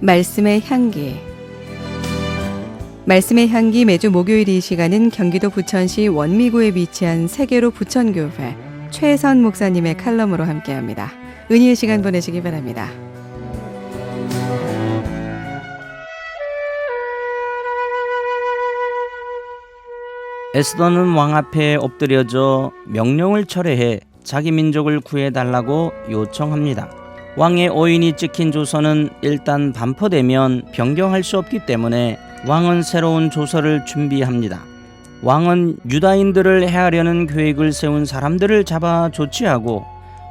말씀의 향기. 말씀의 향기 매주 목요일 이 시간은 경기도 부천시 원미구에 위치한 세계로 부천교회 최선 목사님의 칼럼으로 함께합니다. 은혜의 시간 보내시기 바랍니다. 에스더는 왕 앞에 엎드려져 명령을 철회해 자기 민족을 구해달라고 요청합니다. 왕의 오인이 찍힌 조서는 일단 반포되면 변경할 수 없기 때문에 왕은 새로운 조서를 준비합니다. 왕은 유다인들을 해하려는 계획을 세운 사람들을 잡아 조치하고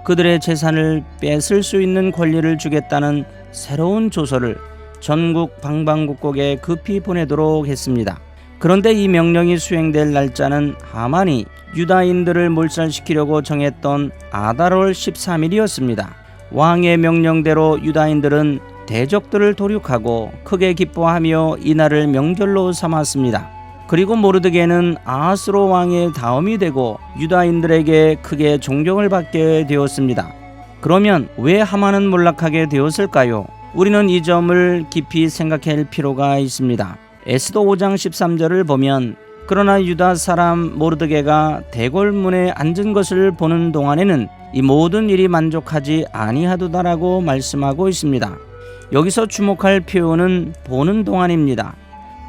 그들의 재산을 뺏을 수 있는 권리를 주겠다는 새로운 조서를 전국 방방곡곡에 급히 보내도록 했습니다. 그런데 이 명령이 수행될 날짜는 하만이 유다인들을 몰살시키려고 정했던 아달월 13일이었습니다. 왕의 명령대로 유다인들은 대적들을 도륙하고 크게 기뻐하며 이날을 명절로 삼았습니다. 그리고 모르드게는 아하스로 왕의 다음이 되고 유다인들에게 크게 존경을 받게 되었습니다. 그러면 왜 하만은 몰락하게 되었을까요? 우리는 이 점을 깊이 생각할 필요가 있습니다. 에스더 5장 13절을 보면 그러나 유다 사람 모르드게가 대궐문에 앉은 것을 보는 동안에는 이 모든 일이 만족하지 아니하도다라고 말씀하고 있습니다. 여기서 주목할 표현은 보는 동안입니다.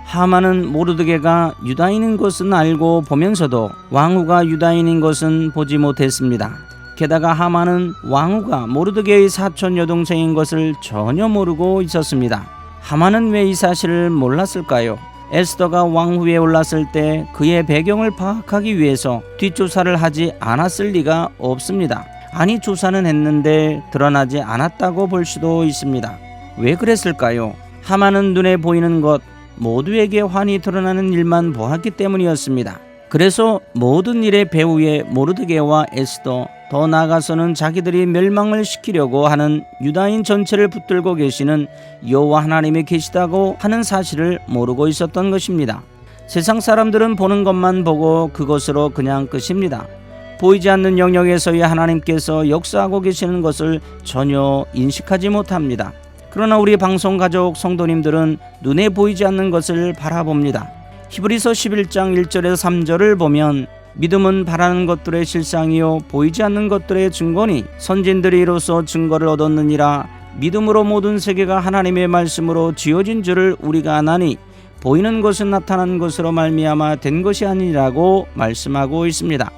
하만은 모르드게가 유다인인 것은 알고 보면서도 왕후가 유다인인 것은 보지 못했습니다. 게다가 하만은 왕후가 모르드게의 사촌 여동생인 것을 전혀 모르고 있었습니다. 하만은 왜 이 사실을 몰랐을까요? 에스더가 왕후에 올랐을 때 그의 배경을 파악하기 위해서 뒷조사를 하지 않았을 리가 없습니다. 아니, 조사는 했는데 드러나지 않았다고 볼 수도 있습니다. 왜 그랬을까요? 하만은 눈에 보이는 것, 모두에게 환히 드러나는 일만 보았기 때문이었습니다. 그래서 모든 일의 배후에 모르드게와 에스더, 더 나아가서는 자기들이 멸망을 시키려고 하는 유다인 전체를 붙들고 계시는 여호와 하나님이 계시다고 하는 사실을 모르고 있었던 것입니다. 세상 사람들은 보는 것만 보고 그것으로 그냥 끝입니다. 보이지 않는 영역에서의 하나님께서 역사하고 계시는 것을 전혀 인식하지 못합니다. 그러나 우리 방송 가족 성도님들은 눈에 보이지 않는 것을 바라봅니다. 히브리서 11장 1절에서 3절을 보면 믿음은 바라는 것들의 실상이요 보이지 않는 것들의 증거니 선진들이 이로써 증거를 얻었느니라. 믿음으로 모든 세계가 하나님의 말씀으로 지어진 줄을 우리가 아나니 보이는 것은 나타난 것으로 말미암아 된 것이 아니라고 말씀하고 있습니다.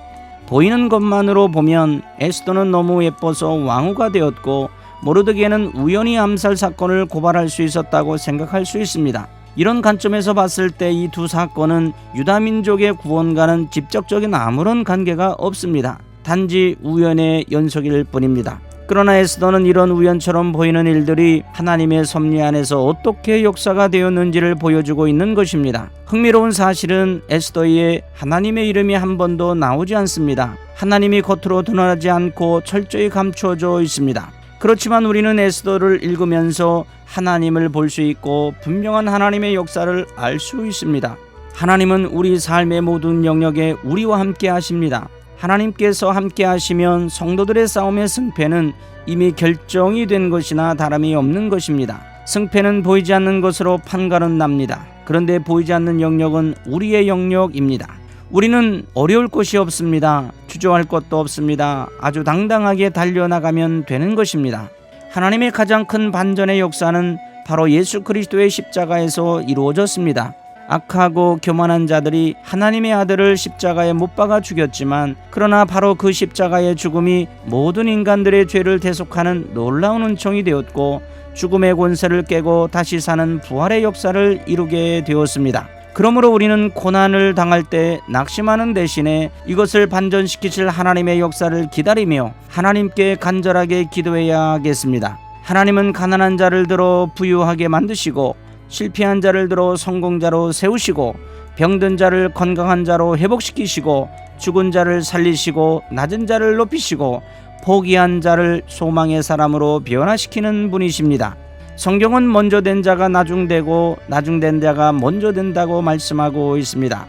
보이는 것만으로 보면 에스더는 너무 예뻐서 왕후가 되었고 모르드게는 우연히 암살 사건을 고발할 수 있었다고 생각할 수 있습니다. 이런 관점에서 봤을 때 이 두 사건은 유다 민족의 구원과는 직접적인 아무런 관계가 없습니다. 단지 우연의 연속일 뿐입니다. 그러나 에스더는 이런 우연처럼 보이는 일들이 하나님의 섭리 안에서 어떻게 역사가 되었는지를 보여주고 있는 것입니다. 흥미로운 사실은 에스더의 하나님의 이름이 한 번도 나오지 않습니다. 하나님이 겉으로 드러나지 않고 철저히 감추어져 있습니다. 그렇지만 우리는 에스더를 읽으면서 하나님을 볼 수 있고 분명한 하나님의 역사를 알 수 있습니다. 하나님은 우리 삶의 모든 영역에 우리와 함께 하십니다. 하나님께서 함께 하시면 성도들의 싸움의 승패는 이미 결정이 된 것이나 다름이 없는 것입니다. 승패는 보이지 않는 것으로 판가름 납니다. 그런데 보이지 않는 영역은 우리의 영역입니다. 우리는 어려울 것이 없습니다. 주저할 것도 없습니다. 아주 당당하게 달려나가면 되는 것입니다. 하나님의 가장 큰 반전의 역사는 바로 예수 그리스도의 십자가에서 이루어졌습니다. 악하고 교만한 자들이 하나님의 아들을 십자가에 못 박아 죽였지만 그러나 바로 그 십자가의 죽음이 모든 인간들의 죄를 대속하는 놀라운 은총이 되었고 죽음의 권세를 깨고 다시 사는 부활의 역사를 이루게 되었습니다. 그러므로 우리는 고난을 당할 때 낙심하는 대신에 이것을 반전시키실 하나님의 역사를 기다리며 하나님께 간절하게 기도해야 하겠습니다. 하나님은 가난한 자를 들어 부유하게 만드시고 실패한 자를 들어 성공자로 세우시고 병든 자를 건강한 자로 회복시키시고 죽은 자를 살리시고 낮은 자를 높이시고 포기한 자를 소망의 사람으로 변화시키는 분이십니다. 성경은 먼저 된 자가 나중되고 나중된 자가 먼저 된다고 말씀하고 있습니다.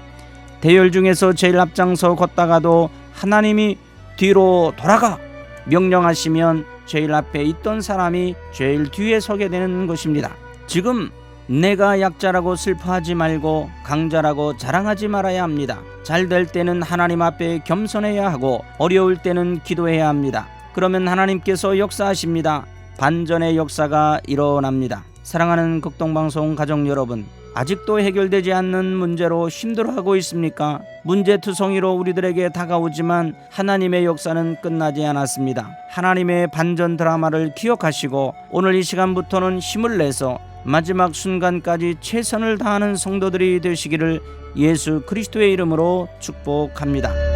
대열 중에서 제일 앞장서 걷다가도 하나님이 뒤로 돌아가 명령하시면 제일 앞에 있던 사람이 제일 뒤에 서게 되는 것입니다. 지금 내가 약자라고 슬퍼하지 말고 강자라고 자랑하지 말아야 합니다. 잘 될 때는 하나님 앞에 겸손해야 하고 어려울 때는 기도해야 합니다. 그러면 하나님께서 역사하십니다. 반전의 역사가 일어납니다. 사랑하는 극동방송 가족 여러분, 아직도 해결되지 않는 문제로 힘들어하고 있습니까? 문제투성이로 우리들에게 다가오지만 하나님의 역사는 끝나지 않았습니다. 하나님의 반전 드라마를 기억하시고 오늘 이 시간부터는 힘을 내서 마지막 순간까지 최선을 다하는 성도들이 되시기를 예수 그리스도의 이름으로 축복합니다.